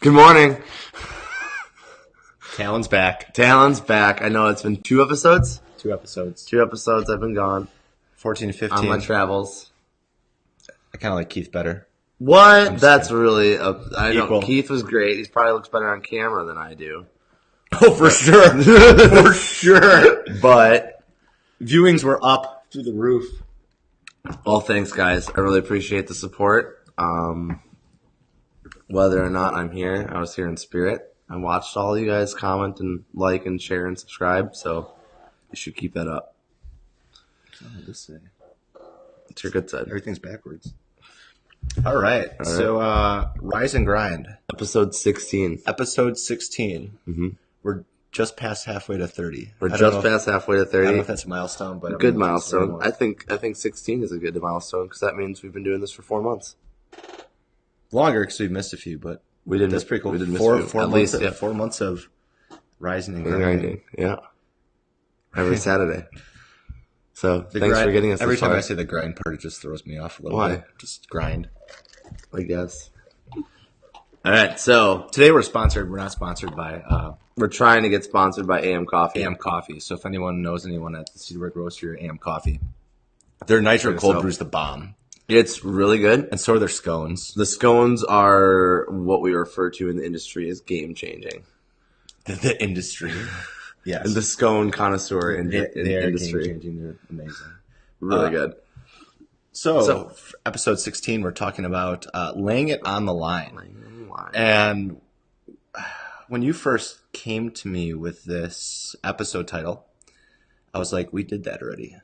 Good morning. Talon's back. Talon's back. I know it's been 2 episodes. 2 episodes. 2 episodes I've been gone. 14 to 15. On my travels. I kind of like Keith better. What? That's really... I know Equal. Keith was great. He probably looks better on camera than I do. Oh, for sure. For sure. But... Viewings were up through the roof. Well, thanks, guys. I really appreciate the support. Whether or not I'm here, I was here in spirit. I watched all you guys comment and like and share and subscribe, so you should keep that up. What did this say? It's your good side. Everything's backwards. All right. So, Rise and Grind. Episode 16. Episode 16. Mm-hmm. We're just past halfway to 30. We're just past halfway to 30. I don't know if that's a milestone, but... Good milestone. I think 16 is a good milestone because that means we've been doing this for 4 months. Longer because we've missed a few, but we didn't. That's pretty cool. We didn't miss 4 months of rising and grinding. Yeah. Every Saturday. So thanks grind, for getting us. Every this far. time I say the grind part, it just throws me off a little Why? bit. Just grind. I guess. All right. So today we're sponsored. We're not sponsored by. We're trying to get sponsored by AM Coffee. AM Coffee. So if anyone knows anyone at the Cedarburg Roastery or AM Coffee, their nitro cold brew's the bomb. It's really good. And so are their scones. The scones are what we refer to in the industry as game changing. The industry. Yes. And the scone connoisseur industry. They are game changing. They're amazing. Really good. So for episode 16, we're talking about laying it on the line. And when you first came to me with this episode title, I was like, we did that already.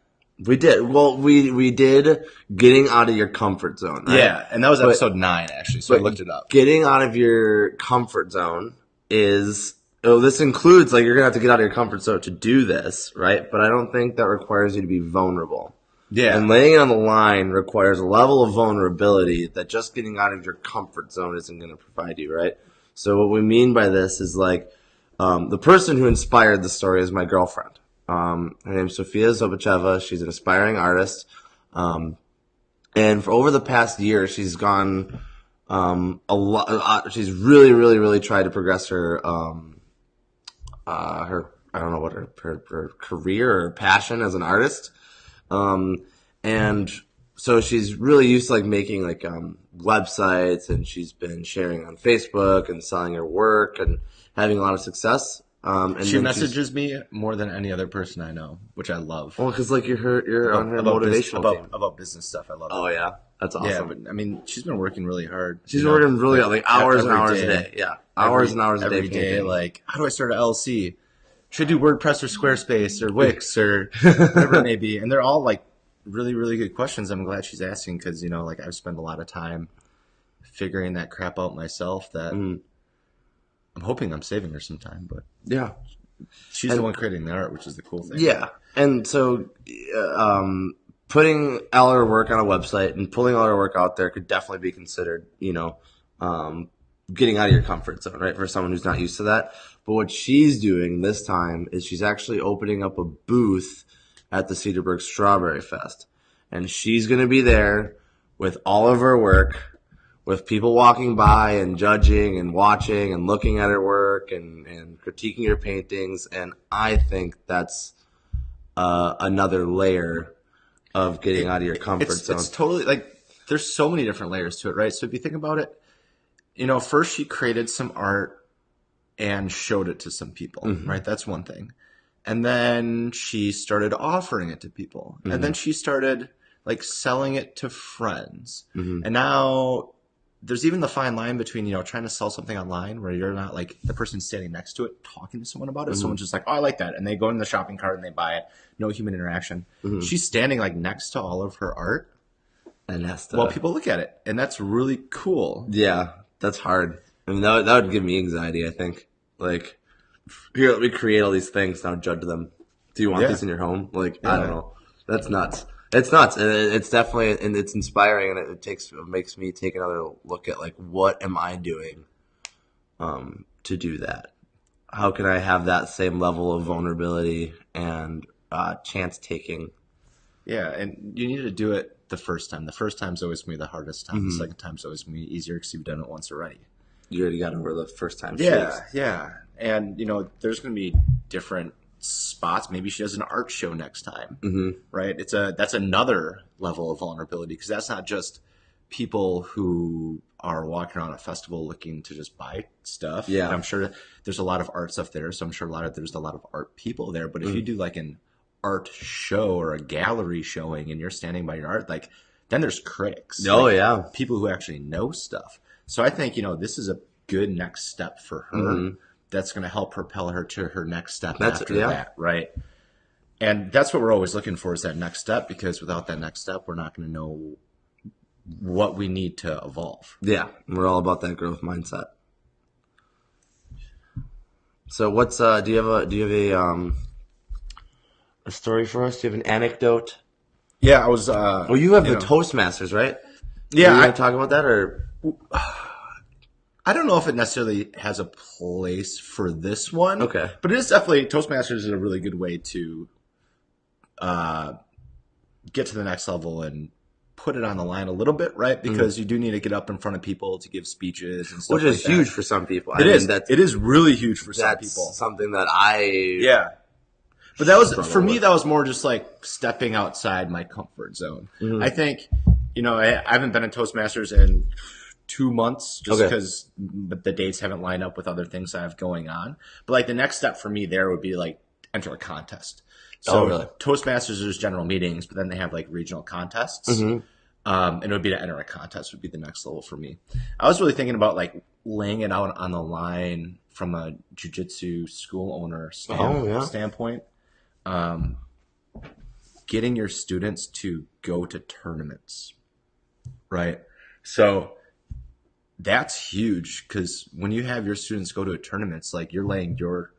We did. Well, we did getting out of your comfort zone, right? Yeah, and that was episode 9, actually, so I looked it up. Getting out of your comfort zone is... Oh, this includes, like, you're going to have to get out of your comfort zone to do this, right? But I don't think that requires you to be vulnerable. Yeah. And laying it on the line requires a level of vulnerability that just getting out of your comfort zone isn't going to provide you, right? So what we mean by this is, like, the person who inspired the story is my girlfriend. Her name's Sofia Zobacheva. She's an aspiring artist. And for over the past year, she's gone a lot. She's really tried to progress her I don't know what her career or passion as an artist. And so she's really used to like making like websites, and she's been sharing on Facebook and selling her work and having a lot of success. And she messages me more than any other person I know, which I love. Well, because like you're on her motivational team. About business stuff. I love it. Oh yeah, that's awesome. Yeah, but I mean, she's been working really hard. She's been working really hard, like hours and hours a day. Yeah, hours and hours a day. Every day, like, how do I start an LLC? Should I do WordPress or Squarespace or Wix or whatever it may be? And they're all like really good questions. I'm glad she's asking because, you know, like I've spent a lot of time figuring that crap out myself that I'm hoping I'm saving her some time, but yeah, she's the one creating the art, which is the cool thing. Yeah. And so, putting all her work on a website and pulling all her work out there could definitely be considered, you know, getting out of your comfort zone, right? For someone who's not used to that. But what she's doing this time is she's actually opening up a booth at the Cedarburg Strawberry Fest. And she's going to be there with all of her work, with people walking by and judging and watching and looking at her work and critiquing her paintings. And I think that's another layer of getting out of your comfort zone. It's totally, like, there's so many different layers to it, right? So if you think about it, you know, first she created some art and showed it to some people, right? That's one thing. And then she started offering it to people. And then she started, like, selling it to friends. And now there's even the fine line between, you know, trying to sell something online where you're not, like, the person standing next to it talking to someone about it. Someone's just like, oh, I like that. And they go in the shopping cart and they buy it. No human interaction. She's standing, like, next to all of her art. And that's while people look at it. And that's really cool. Yeah, that's hard. I mean, that would give me anxiety, I think. Like, here, let me create all these things, now judge them. Do you want these in your home? Like, I don't know. That's nuts. It's nuts. And it's definitely, and it's inspiring, and it makes me take another look at, like, what am I doing to do that? How can I have that same level of vulnerability and chance taking? Yeah, and you need to do it the first time. The first time's always going to be the hardest time. The second time's always going to be easier because you've done it once already. You already got over the first time Yeah, shakes. yeah. And, there's going to be different spots. Maybe she does an art show next time, right? That's another level of vulnerability because that's not just people who are walking around a festival looking to just buy stuff. Yeah. And I'm sure there's a lot of art stuff there. So I'm sure there's a lot of art people there. But if you do like an art show or a gallery showing and you're standing by your art, like then there's critics. Oh, like, yeah. people who actually know stuff. So I think, this is a good next step for her. That's going to help propel her to her next step after that, right? And that's what we're always looking for is that next step, because without that next step, we're not going to know what we need to evolve. Yeah, we're all about that growth mindset. So what's do you have a story for us? Do you have an anecdote? Yeah, I was Oh, you have the Toastmasters, right? Yeah, Are you going to talk about that or I don't know if it necessarily has a place for this one. Okay. But it is definitely, Toastmasters is a really good way to get to the next level and put it on the line a little bit, right? Because you do need to get up in front of people to give speeches and stuff which is like huge that. for some people. It is really huge for some That's people. something that Yeah. But that was, for me, that was more just like stepping outside my comfort zone. I think, I haven't been in Toastmasters in 2 months just because the dates haven't lined up with other things I have going on. But like the next step for me there would be like enter a contest. So Toastmasters is general meetings, but then they have like regional contests. And it would be to enter a contest would be the next level for me. I was really thinking about like laying it out on the line from a jiu-jitsu school owner standpoint. Getting your students to go to tournaments, right? So that's huge because when you have your students go to a tournament, it's like you're laying your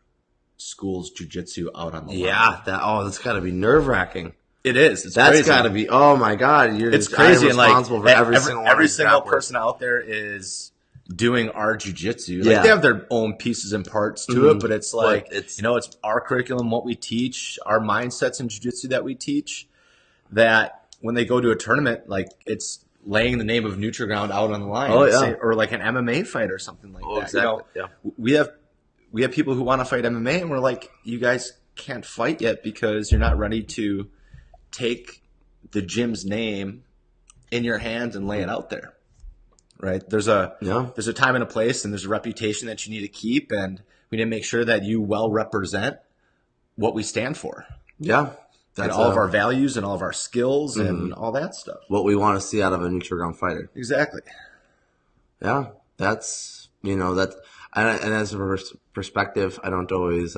school's jiu-jitsu out on the line. Yeah, that's got to be nerve-wracking. It is. That's got to be. Oh my God, it's crazy. And responsible like for every single person out there is doing our jiu-jitsu. Like Yeah. they have their own pieces and parts to it, but it's like it's it's our curriculum, what we teach, our mindsets in jiu-jitsu that we teach. That when they go to a tournament, like it's laying the name of Nutriground out on the line, or like an MMA fight or something like that. Exactly. We have people who want to fight MMA, and we're like, you guys can't fight yet because you're not ready to take the gym's name in your hands and lay it out there. Right? There's a time and a place, and there's a reputation that you need to keep, and we need to make sure that you well represent what we stand for. Yeah. And all of our values and all of our skills and all that stuff. What we want to see out of a Nutriground fighter. Exactly. Yeah, that's and as a perspective, I don't always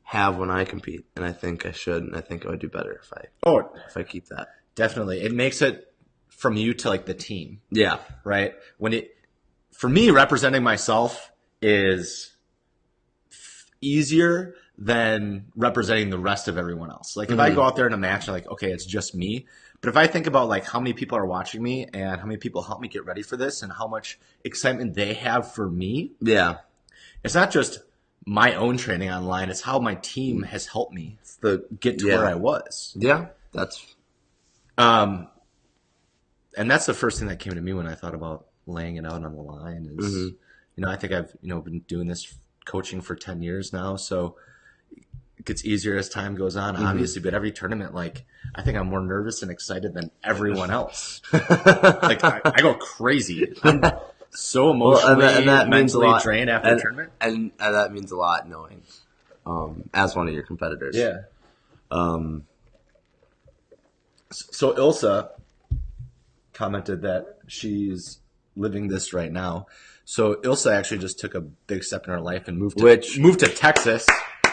have when I compete, and I think I should, and I think I would do better if I keep that. Definitely, it makes it from you to like the team. Yeah, right. For me, representing myself is easier than representing the rest of everyone else. Like if I go out there in a match, I'm like, okay, it's just me. But if I think about like how many people are watching me and how many people help me get ready for this and how much excitement they have for me, it's not just my own training online. It's how my team has helped me get to where I was. Yeah, that's. And that's the first thing that came to me when I thought about laying it out on the line. Is I think I've been doing this coaching for 10 years now, so it gets easier as time goes on, obviously. But every tournament, like I think I'm more nervous and excited than everyone else. Like I go crazy. I'm so emotionally and that mentally drained after a tournament, and that means a lot knowing as one of your competitors. Yeah. So Ilsa commented that she's living this right now. So Ilsa actually just took a big step in her life and moved to Texas,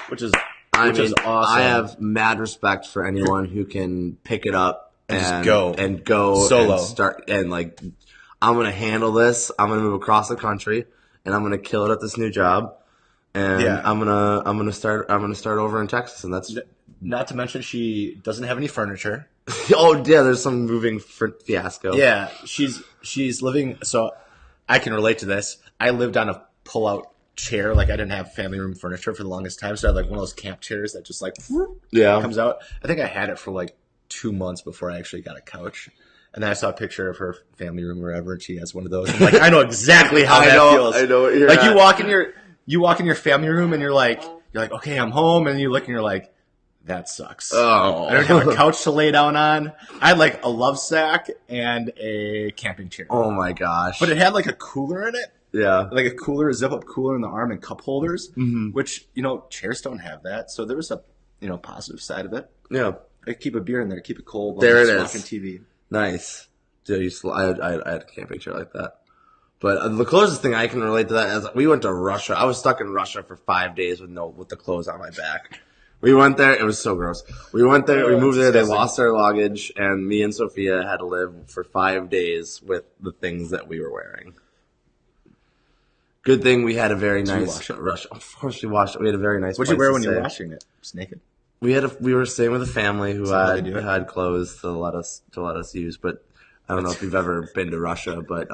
which is awesome. I have mad respect for anyone who can pick it up and go solo and start and like I'm gonna handle this. I'm gonna move across the country and I'm gonna kill it at this new job. And I'm gonna start over in Texas, and that's not to mention she doesn't have any furniture. Oh yeah, there's some moving fiasco. Yeah, she's living. So I can relate to this. I lived on a pull-out chair. Like I didn't have family room furniture for the longest time, so I had like one of those camp chairs that just like comes out. I think I had it for like 2 months before I actually got a couch, And then I saw a picture of her family room or wherever, and she has one of those. I'm like, I know exactly how that feels. I know what you're like at. you walk in your family room and you're like, okay, I'm home, and you look and you're like, that sucks. Oh. I don't have a couch to lay down on. I had like a love sack and a camping chair. Oh my gosh. But it had like a cooler in it. Yeah. Like a cooler, a zip up cooler in the arm and cup holders, which, chairs don't have that. So there was a, positive side of it. Yeah. I keep a beer in there, keep it cold. There it is. Watching TV. Nice. Dude, I had a camping chair like that. But the closest thing I can relate to that is we went to Russia. I was stuck in Russia for 5 days with the clothes on my back. We went there. It was so gross. We went there. We moved there. They lost our luggage, and me and Sophia had to live for 5 days with the things that we were wearing. Good thing we had a very nice Russia. Of course, we washed it. We had a very nice. What'd you wear when you were washing it? Just naked. We were staying with a family who had clothes to let us use, but I don't know if you've ever been to Russia, but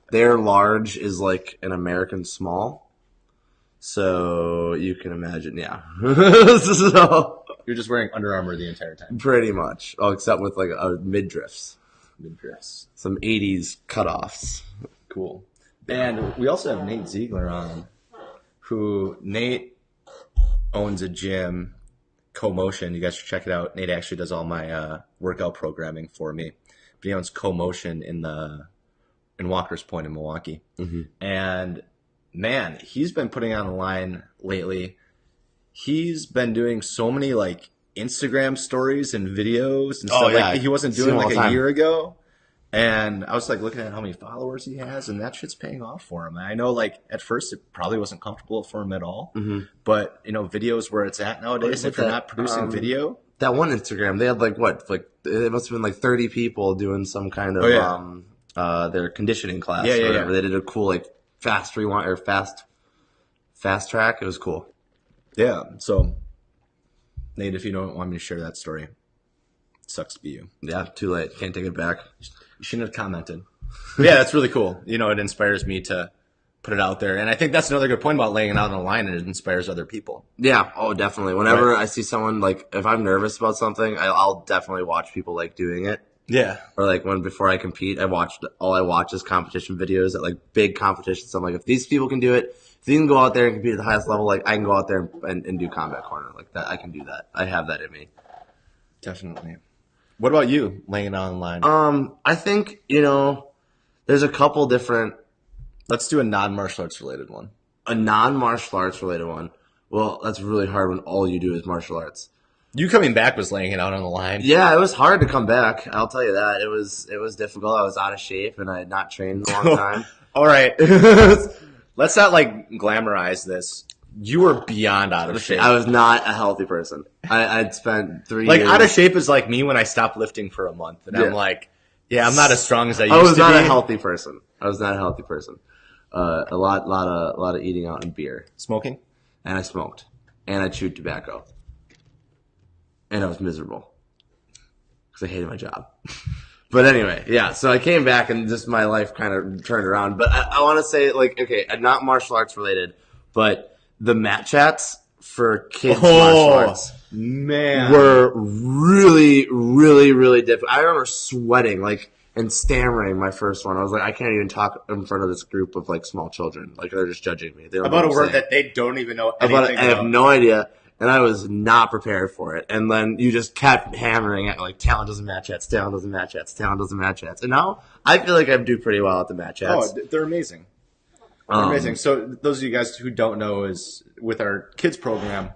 their large is like an American small. So you can imagine, yeah. So, you're just wearing Under Armour the entire time. Pretty much. Oh, except with like midriffs. Midriffs. Some 80s cutoffs. Cool. And we also have Nate Ziegler on, Nate owns a gym, CoMotion. You guys should check it out. Nate actually does all my workout programming for me. But he owns CoMotion in Walker's Point in Milwaukee. Mm-hmm. And man, he's been putting on a line lately. He's been doing so many like Instagram stories and videos and stuff like he wasn't doing like a year ago. And I was like looking at how many followers he has, and that shit's paying off for him. And I know like at first it probably wasn't comfortable for him at all, but videos where it's at nowadays. If you're not producing video, that one Instagram they had it must have been like 30 people doing some kind of their conditioning class. Or whatever. They did a cool like fast rewind or fast track. It was cool. Yeah. So, Nate, if you don't want me to share that story, it sucks to be you. Yeah. Too late. Can't take it back. You shouldn't have commented. Yeah, that's really cool. It inspires me to put it out there, and I think that's another good point about laying it out on the line, and it inspires other people. Yeah. Oh, definitely. Whenever I see someone like if I'm nervous about something, I'll definitely watch people like doing it. Yeah. Or like before I compete, all I watch is competition videos at like big competitions. I'm like, if these people can do it, if you can go out there and compete at the highest level, like I can go out there and do combat corner like that. I can do that. I have that in me. Definitely. What about you laying it online? I think, there's a couple different. Let's do a non-martial arts related one. A non-martial arts related one. Well, that's really hard when all you do is martial arts. You coming back was laying it out on the line. Yeah, it was hard to come back. I'll tell you that. It was difficult. I was out of shape and I had not trained in a long time. All right. Let's not like glamorize this. You were beyond out of shape. I was not a healthy person. I'd spent 3 like years. Out of shape is like me when I stopped lifting for a month. And I'm like, I'm not as strong as I used to be. I was not a healthy person. A lot of eating out and beer. Smoking? And I smoked. And I chewed tobacco. And I was miserable because I hated my job. But anyway, yeah. So I came back and just my life kind of turned around. But I want to say, like, okay, not martial arts related, but the mat chats for kids martial arts, man, were really, really, really difficult. I remember sweating and stammering my first one. I was like, I can't even talk in front of this group of like small children. Like they're just judging me. They don't about know a word that they don't even know anything about. I have no idea. And I was not prepared for it. And then you just kept hammering at like Talon doesn't match chats, Talon doesn't match chats, Talon doesn't match chats. And now I feel like I do pretty well at the match chats. Oh, they're amazing. They're amazing. So those of you guys who don't know is with our kids program,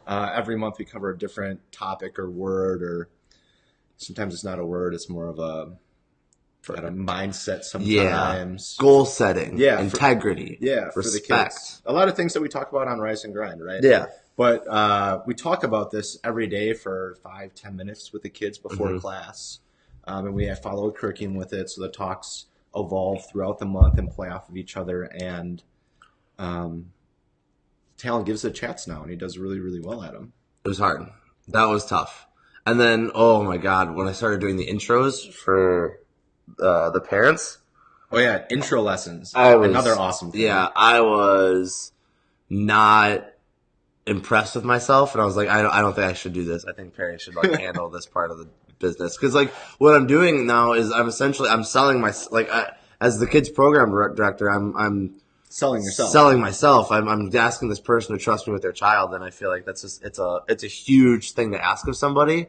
every month we cover a different topic or word, or sometimes it's not a word, it's more of a mindset sometimes. Yeah. Goal setting. Yeah. Integrity. For the kids. A lot of things that we talk about on Rise and Grind, right? Yeah. But we talk about this every day for 5-10 minutes with the kids before class. And we have followed curriculum with it, so the talks evolve throughout the month and play off of each other. And Talon gives the chats now, and he does really, really well at them. It was hard. That was tough. And then, oh my God, when I started doing the intros for the parents. Oh, yeah, intro lessons. Another awesome thing. Yeah, I was not impressed with myself, and I was like, I don't think I should do this. I think Perry should handle this part of business. Because like what I'm doing now is I'm selling as the kids program director, I'm Selling yourself. selling myself. I'm asking this person to trust me with their child, and I feel like that's just it's a huge thing to ask of somebody,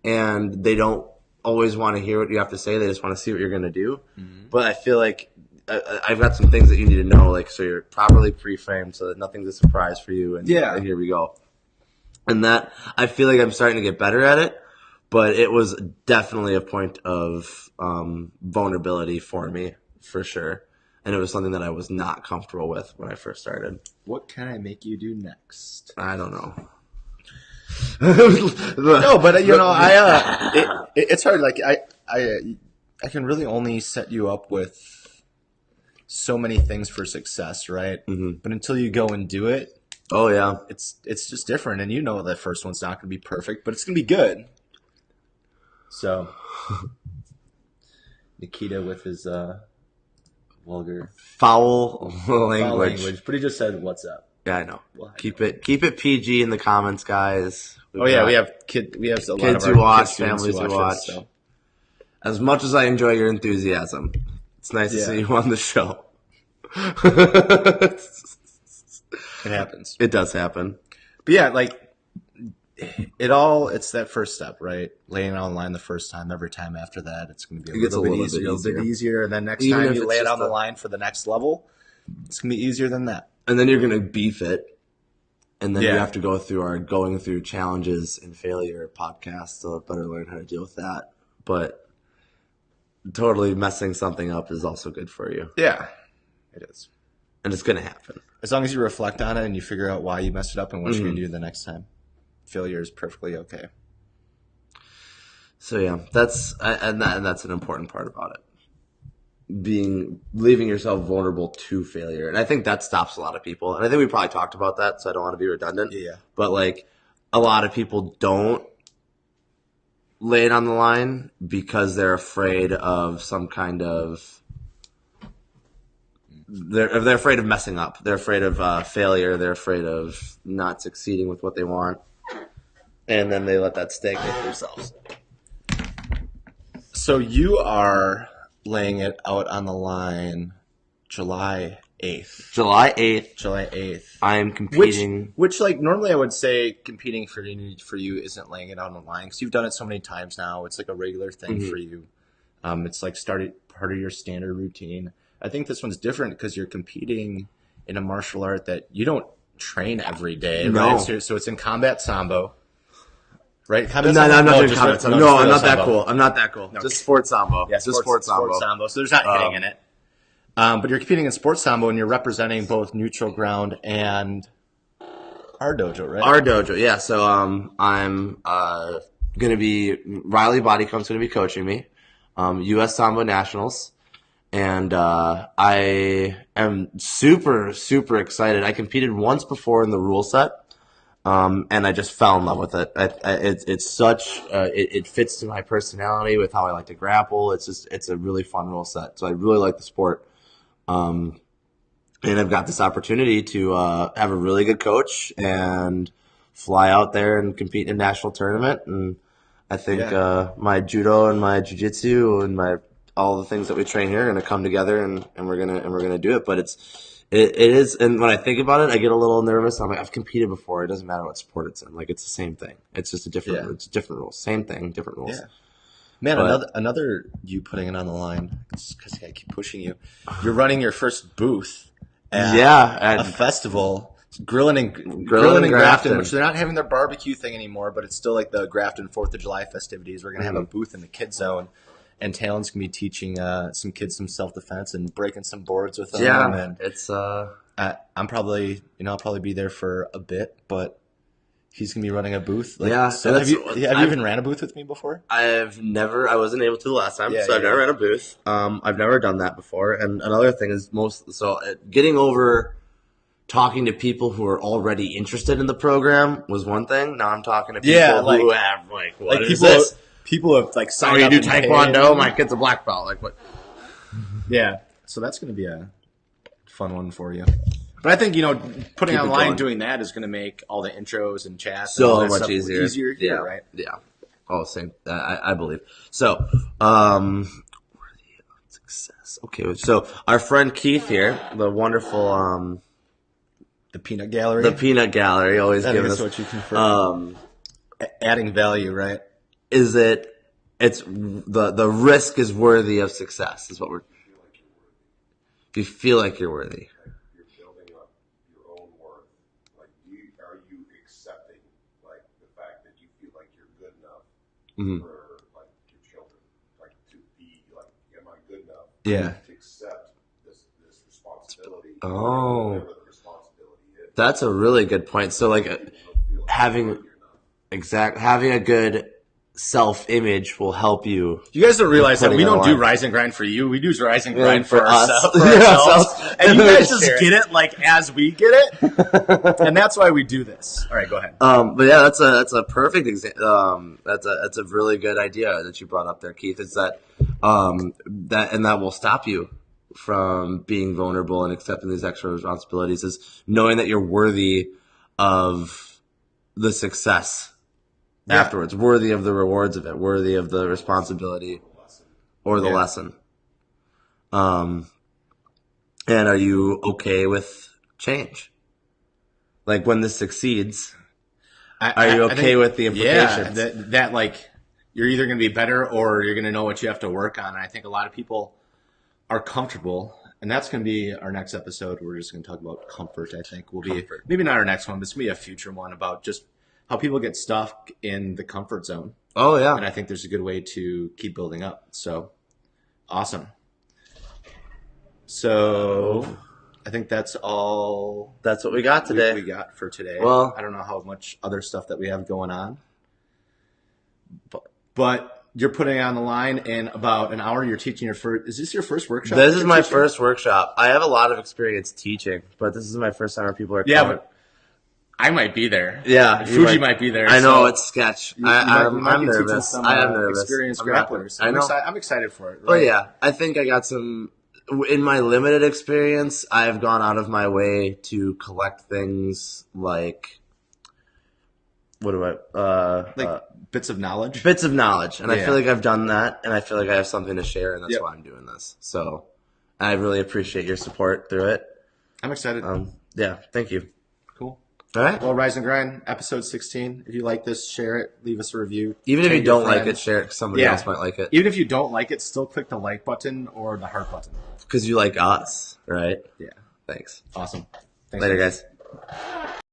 and they don't always want to hear what you have to say. They just want to see what you're going to do. Mm-hmm. But I feel like I've got some things that you need to know, like so you're properly pre-framed so that nothing's a surprise for you. And here we go. And that I feel like I'm starting to get better at it, but it was definitely a point of vulnerability for me, for sure. And it was something that I was not comfortable with when I first started. What can I make you do next? I don't know. No, but it's hard. Like I can really only set you up with so many things for success, right? Mm-hmm. But until you go and do it, oh yeah, it's just different. And you know that first one's not going to be perfect, but it's going to be good. So Nikita with his vulgar foul language, but he just said, "What's up?" Yeah, I know. Well, keep it PG in the comments, guys. We have kids a lot kids of who watch, families who watch. So. As much as I enjoy your enthusiasm, it's nice to see you on the show. It happens. It does happen. But yeah, like it's that first step, right? Laying it on the line the first time. Every time after that, it's going to be a little bit easier. And then next time you lay it on the line for the next level, it's going to be easier than that. And then you're going to beef it. And then you have to go through our going through challenges and failure podcast to better learn how to deal with that. But totally messing something up is also good for you. Yeah, it is. And it's going to happen. As long as you reflect on it and you figure out why you messed it up and what you're going to do the next time. Failure is perfectly okay. So yeah, that's an important part about it. Leaving yourself vulnerable to failure. And I think that stops a lot of people. And I think we probably talked about that, so I don't want to be redundant. Yeah. But like a lot of people don't lay it on the line because they're afraid of some kind of they're afraid of messing up. They're afraid of failure. They're afraid of not succeeding with what they want. And then they let that stagnate themselves. So you are laying it out on the line July 8th. July 8th. July 8th. I am competing. Which like normally I would say competing for you isn't laying it out on the line because you've done it so many times now. It's like a regular thing for you. It's like part of your standard routine. I think this one's different because you're competing in a martial art that you don't train every day. No. Right? So it's in combat sambo. Right? I'm not doing combat sambo. No, I'm not that cool. I'm not that cool. No. Just sports sambo. Yeah, just sports sambo. So there's not hitting in it. But you're competing in sports sambo and you're representing both neutral ground and our dojo, right? Our dojo, yeah. So I'm going to be Riley Bodycomb's going to be coaching me, U.S. Sambo Nationals, and I am super, super excited. I competed once before in the rule set. And I just fell in love with it. It fits to my personality with how I like to grapple. It's a really fun rule set. So I really like the sport. And I've got this opportunity to have a really good coach and fly out there and compete in a national tournament. And I think my judo and my jiu-jitsu and all the things that we train here are going to come together and we're gonna do it. But it is, and when I think about it, I get a little nervous. I'm like, I've competed before. It doesn't matter what sport it's in. Like, it's the same thing. It's just it's different rules. Same thing, different rules. Yeah. Man, another you putting it on the line, because I keep pushing you. You're running your first booth at a festival, Grilling and Grafton, which they're not having their barbecue thing anymore, but it's still like the Grafton 4th of July festivities. We're going to have a booth in the kids zone. And Talon's gonna be teaching some kids some self-defense and breaking some boards with them. Yeah, and it's. I'm probably, I'll probably be there for a bit, but he's gonna be running a booth. So have you even ran a booth with me before? I wasn't able to the last time, I've never ran a booth. I've never done that before. And another thing is getting over talking to people who are already interested in the program was one thing. Now I'm talking to people who have what is this? People have signed up. You do Taekwondo? My kid's a black belt. Like what? Yeah. So that's going to be a fun one for you. But I think putting online doing that is going to make all the intros and chats so much easier. Here, right? Yeah. Oh, same. I believe. So, worthy of success. Okay, so our friend Keith here, the wonderful, The peanut gallery. the peanut gallery, always I think giving that's us. what you prefer. Adding value, right? Is it? It's the risk is worthy of success. Is what we're. If you feel like you're worthy. You're building up your own worth. Like, are you accepting like the fact that you feel like you're good enough for like your children, like to be like, am I good enough? Yeah. To accept this responsibility. Oh. Whatever the responsibility is. That's a really good point. So like You don't feel like having you're enough. having a good self-image will help you. You guys don't realize that Putting we it don't on do line. Rise and Grind for you. We do Rise and Grind for for us. ourselves. Yeah, ourselves. And you guys just Share it. get it like as we get it. And that's why we do this. All right, go ahead. But yeah, that's a perfect example. That's a really good idea that you brought up there, Keith. Is that that will stop you from being vulnerable and accepting these extra responsibilities. Is knowing that you're worthy of the success afterwards, worthy of the rewards of it, worthy of the responsibility or the lesson. And are you okay with change? Like when this succeeds, are you okay with the implications? Yeah, that like you're either going to be better or you're going to know what you have to work on. And I think a lot of people are comfortable, and that's going to be our next episode. We're just going to talk about comfort. I think will be maybe not our next one, but it's going to be a future one about just how people get stuck in the comfort zone. Oh yeah, And I think there's a good way to keep building up. So awesome. So I think that's all. That's what we got today. We got for today. Well, I don't know how much other stuff that we have going on, but you're putting it on the line in about an hour. You're teaching your first. Is this your first workshop? This is my first workshop. I have a lot of experience teaching, but this is my first time where people are coming. But I might be there. Yeah, Fuji might be there. I know so it's sketch. you might I'm be teaching nervous. some, I am nervous. Experienced I'm grapplers. I know. I'm excited for it. Right? But yeah, I think I got some. In my limited experience, I've gone out of my way to collect things like what do I bits of knowledge. Bits of knowledge, and I Yeah. feel like I've done that, and I feel like I have something to share, and that's why I'm doing this. So I really appreciate your support through it. I'm excited. Yeah, thank you. Cool. All right. Well, Rise and Grind, episode 16. If you like this, share it. Leave us a review. Even if Tag you your don't like it, friends. share it 'cause somebody else might like it. Even if you don't like it, still click the like button or the heart button. Because you like us, right? Yeah. Thanks. Awesome. Thanks, Later, guys.